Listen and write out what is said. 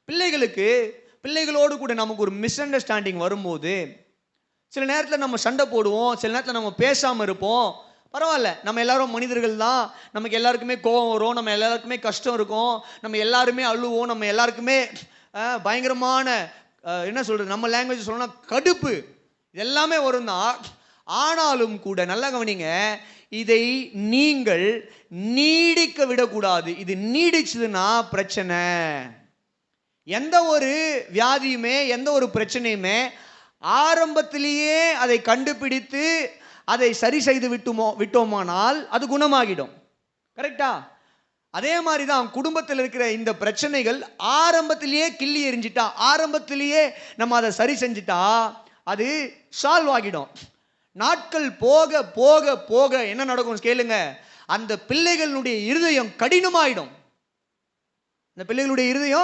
பிள்ளைகளோடு கூட நமக்கு ஒரு மிஸ் அண்டர்ஸ்டாண்டிங் வரும்போது சில நேரத்தில் நம்ம சண்டை போடுவோம், சில நேரத்தில் நம்ம பேசாமல் இருப்போம். பரவாயில்ல, நம்ம எல்லாரும் மனிதர்கள் தான். நமக்கு எல்லாருக்குமே கோபம் வரும், நம்ம எல்லாருக்குமே கஷ்டம் இருக்கும், நம்ம எல்லாருமே அழுவோம், நம்ம எல்லாருக்குமே பயங்கரமான என்ன சொல்கிறது, நம்ம லாங்குவேஜ் சொல்லணும்னா கடுப்பு, எல்லாமே வரும் தான். ஆனாலும் கூட நல்லா கவனிங்க, இதை நீங்கள் நீடிக்க விடக்கூடாது. இது நீடிச்சதுன்னா பிரச்சனை. எந்த ஒரு வியாதியுமே எந்த ஒரு பிரச்சனையுமே ஆரம்பத்திலேயே அதை கண்டுபிடித்து அதை சரி செய்து விட்டோமானால் அது குணமாகிடும். கரெக்டா? அதே மாதிரி தான் குடும்பத்தில் இருக்கிற இந்த பிரச்சனைகள் ஆரம்பத்திலேயே கிள்ளி எறிஞ்சிட்டா, ஆரம்பத்திலேயே நம்ம அதை சரி செஞ்சிட்டா அது சால்வ் ஆகிடும். நாட்கள் போக போக போக என்ன நடக்கும் கேளுங்க, அந்த பிள்ளைகளுடைய இருதயம் கடினமாயிடும். அந்த பிள்ளைகளுடைய இருதயம்